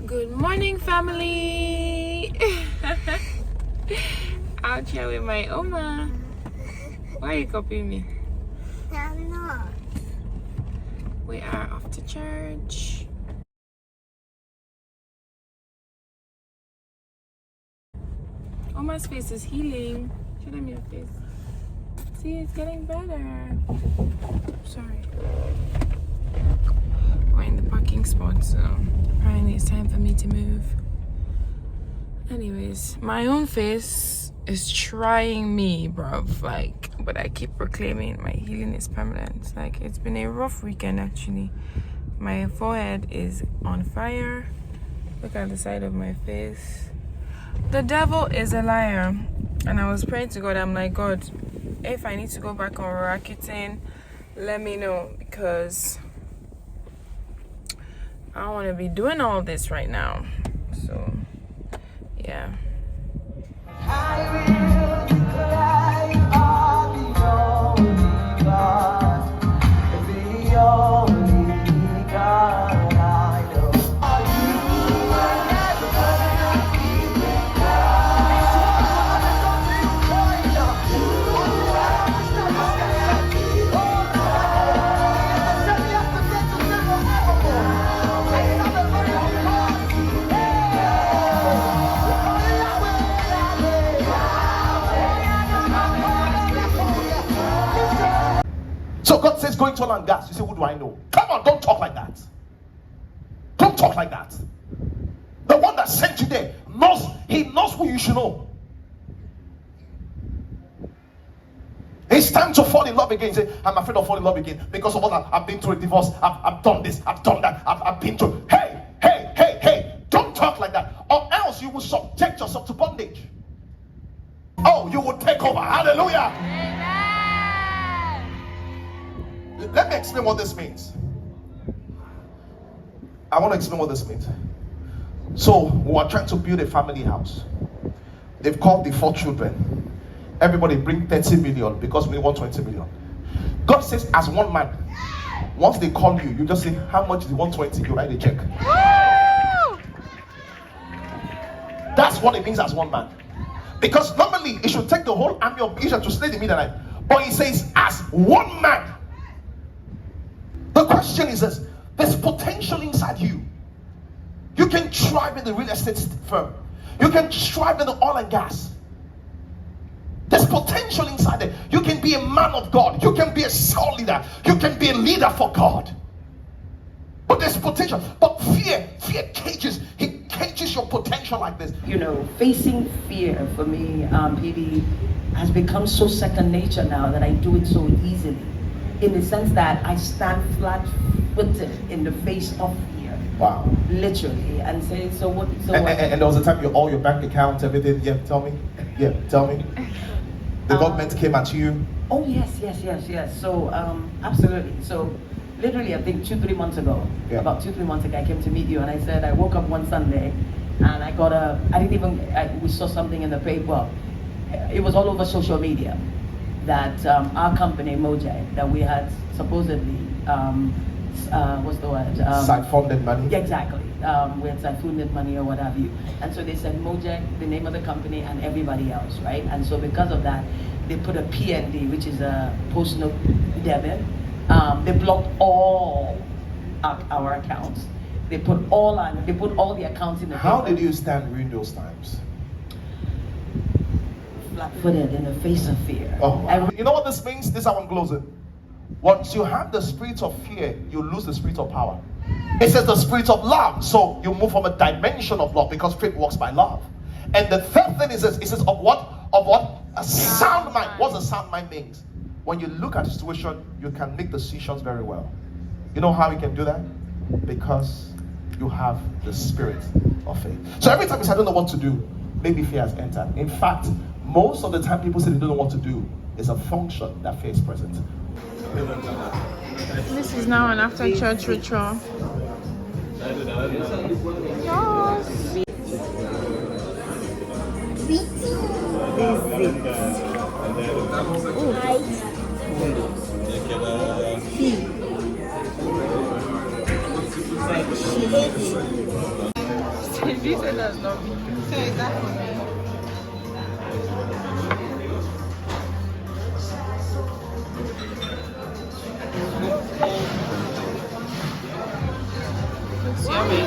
Good morning, family. Out here with my Oma. Why are you copying me? I'm not. We are off to church. Oma's face is healing. Show them your face. See, it's getting better. Sorry. We're in the parking spot, so apparently it's time for me to move. Anyways, my own face is trying me, bruv. Like, but I keep proclaiming my healing is permanent. Like, it's been a rough weekend actually. My forehead is on fire. Look at the side of my face. The devil is a liar. And I was praying to God. I'm like, God, if I need to go back on Rakuten, let me know, because I don't want to be doing all this right now. So, yeah. I will declare all the only God, the only God I know. So God says, go into oil and gas. You say, who do I know? Come on, don't talk like that. Don't talk like that. The one that sent you there he knows who you should know. It's time to fall in love again. Say, I'm afraid of falling in love again because of what I've been through a divorce. I've done this, I've done that, I've been through. Hey, don't talk like that, or else you will subject yourself to bondage. Oh, you will take over. Hallelujah. Let me explain what this means. I want to explain what this means. So we are trying to build a family house. They've called the 4 children. Everybody bring 30 million because we want 20 million. God says, as one man, once they call you, you just say, how much do you want? 20? You write a check. That's what it means as one man. Because normally it should take the whole army of Israel to slay the Midianite. But he says, as one man. The question is this: there's potential inside you. You can thrive in the real estate firm. You can thrive in the oil and gas. There's potential inside there. You can be a man of God. You can be a soul leader. You can be a leader for God. But there's potential. But fear cages. It cages your potential like this. You know, facing fear for me, PD, has become so second nature now that I do it so easily. In the sense that I stand flat-footed in the face of fear. Wow. Literally. And say, so what? And there was a time all your bank accounts, everything. Yeah, tell me. The government came at you. Oh yes. So absolutely. So literally, I think 2-3 months ago, about 2-3 months ago, I came to meet you, and I said I woke up one Sunday, and we saw something in the paper. It was all over social media that our company Mojang, that we had supposedly what's the word? Side-funded money. Exactly. We had side-funded money or what have you. And so they said Mojang, the name of the company, and everybody else, right? And so because of that, they put a PND, which is a post-note debit. They blocked all our accounts. They put all the accounts in the How paper. did you stand during those times? Flat-footed in the face of fear. Oh, wow. You know what this means? This is how I'm closing. Once you have the spirit of fear, you lose the spirit of power. It says the spirit of love, so you move from a dimension of love because faith works by love. And the third thing is this: it says of what? A sound mind. What does a sound mind means? When you look at a situation, you can make decisions very well. You know how you can do that? Because you have the spirit of faith. So every time you say, I don't know what to do, maybe fear has entered. In fact, most of the time people say they don't know what to do is a function that fear is present. This is now an after church ritual. Yes. you say that's lovely? Say exactly. It's yummy.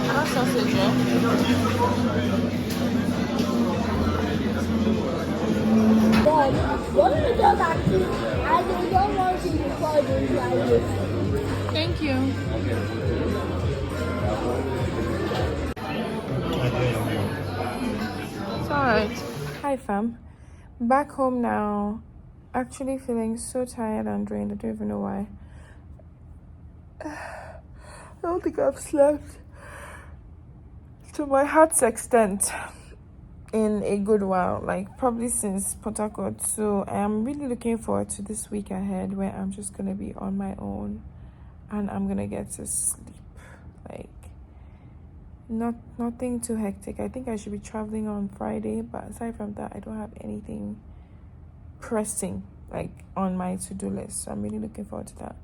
That's sausage, yeah? Dad, what is the vaccine? I don't want to record this like this. Thank you. It's alright. Hi fam. Back home now. Actually feeling so tired and drained. I don't even know why. I don't think I've slept to my heart's extent in a good while, like probably since Port Harcourt. So I am really looking forward to this week ahead where I'm just gonna be on my own and I'm gonna get to sleep. Like nothing too hectic. I think I should be traveling on Friday, but aside from that, I don't have anything pressing like on my to-do list. So I'm really looking forward to that.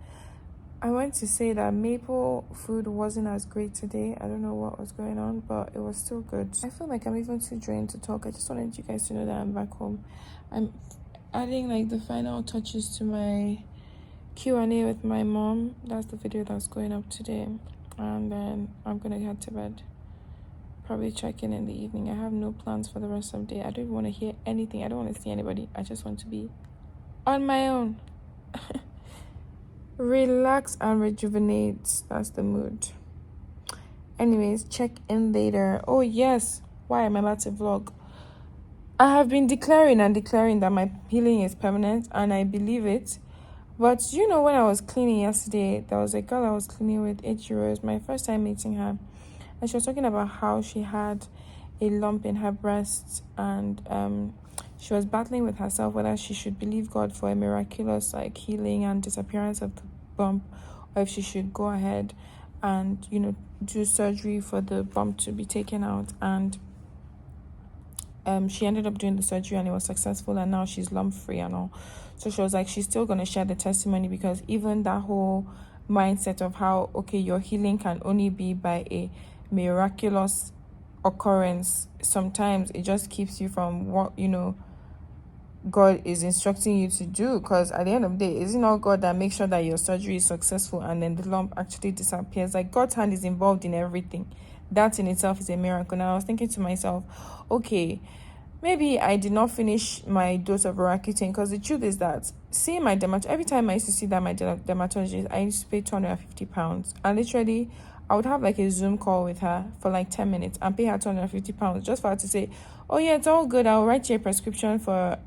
I want to say that maple food wasn't as great today. I don't know what was going on, but it was still good. I feel like I'm even too drained to talk. I just wanted you guys to know that I'm back home. I'm adding like the final touches to my Q&A with my mom. That's the video that's going up today. And then I'm gonna head to bed. Probably check in the evening. I have no plans for the rest of the day. I don't even want to hear anything. I don't want to see anybody. I just want to be on my own. Relax and rejuvenate. That's the mood. Anyways, check in later. Oh yes, why am I about to vlog? I have been declaring that my healing is permanent, and I believe it. But you know, when I was cleaning yesterday, there was a girl I was cleaning with, 8 years, my first time meeting her, and she was talking about how she had a lump in her breast, and she was battling with herself whether she should believe God for a miraculous like healing and disappearance of the bump, or if she should go ahead and do surgery for the bump to be taken out. And she ended up doing the surgery and it was successful, and now she's lump free and all. So she was like, she's still going to share the testimony, because even that whole mindset of how, okay, your healing can only be by a miraculous occurrence, sometimes it just keeps you from what God is instructing you to do. Because at the end of the day, is it not God that makes sure that your surgery is successful and then the lump actually disappears? Like, God's hand is involved in everything. That in itself is a miracle. Now I was thinking to myself, okay, maybe I did not finish my dose of Roaccutane, because the truth is that seeing my dermatologist, every time I used to see that my dermatologist, I used to pay £250, and literally I would have like a Zoom call with her for like 10 minutes and pay her £250 just for her to say, oh yeah, it's all good, I'll write you a prescription for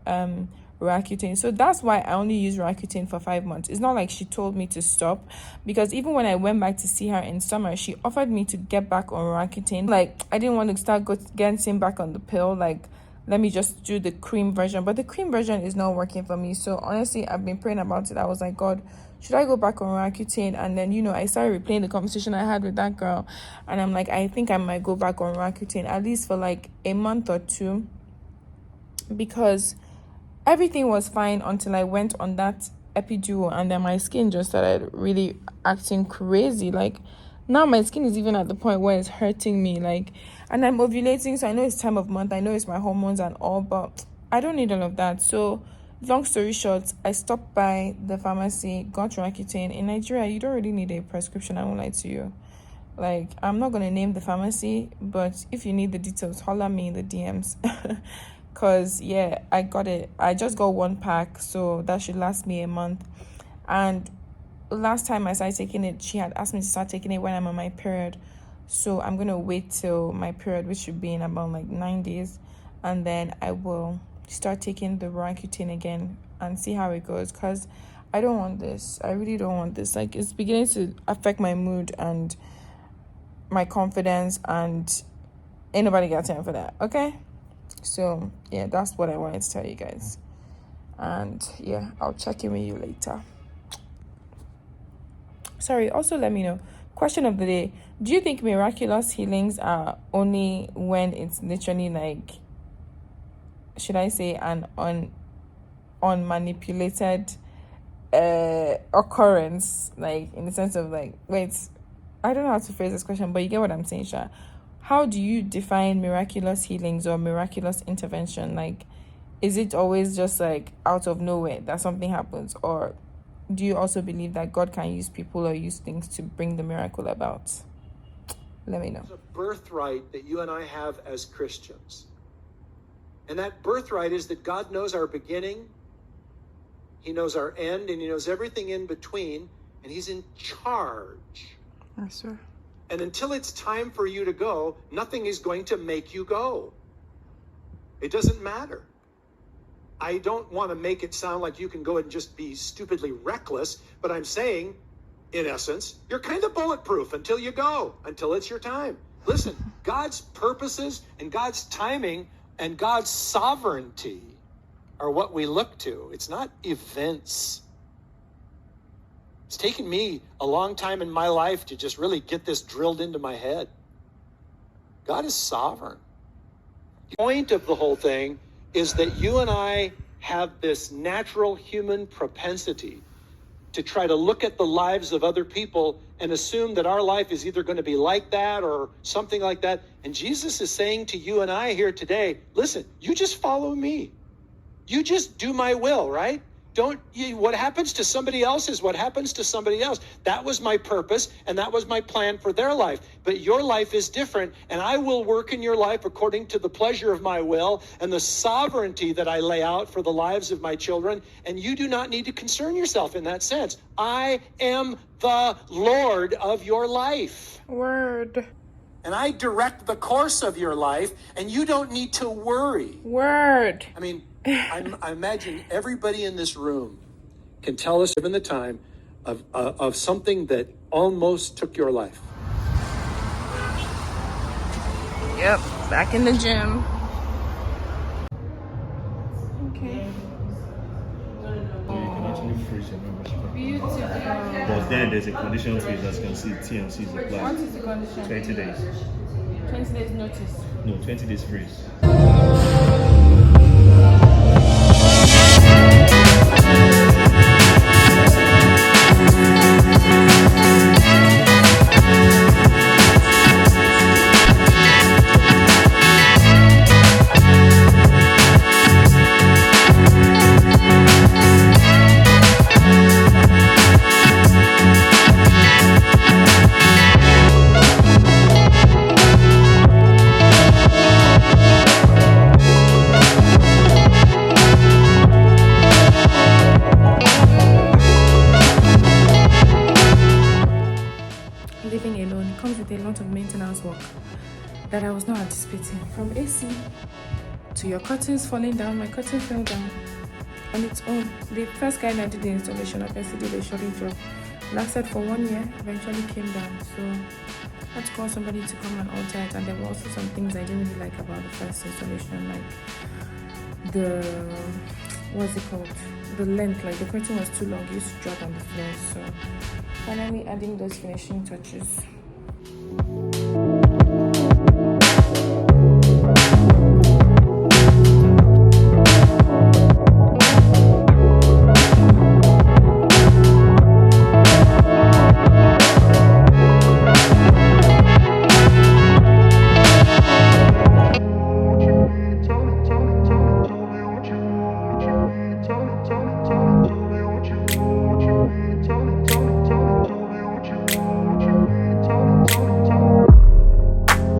Roaccutane. So that's why I only use Roaccutane for 5 months. It's not like she told me to stop, because even when I went back to see her in summer, she offered me to get back on Roaccutane. Like, I didn't want to start getting back on the pill. Like, let me just do the cream version, but the cream version is not working for me. So honestly, I've been praying about it. I was like, God, should I go back on Roaccutane? And then I started replaying the conversation I had with that girl, and I'm like, I think I might go back on Roaccutane at least for like a month or two, because everything was fine until I went on that epidural, and then my skin just started really acting crazy. Like, now my skin is even at the point where it's hurting me, like, and I'm ovulating, so I know it's time of month, I know it's my hormones and all, but I don't need all of that. So long story short, I stopped by the pharmacy, got Roaccutane. In Nigeria, you don't really need a prescription, I won't lie to you. Like, I'm not going to name the pharmacy, but if you need the details, holler me in the DMs. Because, yeah, I got it. I just got 1 pack, so that should last me a month. And last time I started taking it, she had asked me to start taking it when I'm on my period. So I'm going to wait till my period, which should be in about like 9 days. And then I will start taking the Roaccutane again and see how it goes. Because I don't want this. I really don't want this. Like, it's beginning to affect my mood and my confidence, and ain't nobody got time for that, okay? So yeah, that's what I wanted to tell you guys, and yeah, I'll check in with you later. Sorry, also let me know, question of the day, do you think miraculous healings are only when it's literally like, should I say, an unmanipulated occurrence, like in the sense of like, wait, I don't know how to phrase this question, but you get what I'm saying, Sha. How do you define miraculous healings or miraculous intervention? Like, is it always just like out of nowhere that something happens, or do you also believe that God can use people or use things to bring the miracle about? Let me know. It's a birthright that you and I have as Christians. And that birthright is that God knows our beginning, He knows our end, and He knows everything in between, and He's in charge. Yes, sir. And until it's time for you to go, nothing is going to make you go. It doesn't matter. I don't want to make it sound like you can go and just be stupidly reckless, but I'm saying, in essence, you're kind of bulletproof until you go, until it's your time. Listen, God's purposes and God's timing and God's sovereignty are what we look to. It's not events. It's taken me a long time in my life to just really get this drilled into my head. God is sovereign. The point of the whole thing is that you and I have this natural human propensity to try to look at the lives of other people and assume that our life is either going to be like that or something like that. And Jesus is saying to you and I here today, listen, you just follow me. You just do my will, right? What happens to somebody else is what happens to somebody else. That was my purpose, and that was my plan for their life. But your life is different, and I will work in your life according to the pleasure of my will and the sovereignty that I lay out for the lives of my children. And you do not need to concern yourself in that sense. I am the Lord of your life. Word. And I direct the course of your life, and you don't need to worry. Word. I mean, I imagine everybody in this room can tell us, given the time, of something that almost took your life. Yep, back in the gym. Okay. You can actually freeze your membership. Beautiful. But then there's a condition to it, as you can see, TNC is What applied. is the condition? 20 days. 20 days notice. No, 20 days freeze. Living alone comes with a lot of maintenance work that I was not anticipating. From AC to your curtains falling down. My curtain fell down on its own. The first guy that did the installation of AC did a shorting job. Lasted for 1 year, eventually came down. So I had to call somebody to come and alter it. And there were also some things I didn't really like about the first installation, like what's it called? The length, like the curtain was too long, it used to drop on the floor. So finally adding those finishing touches.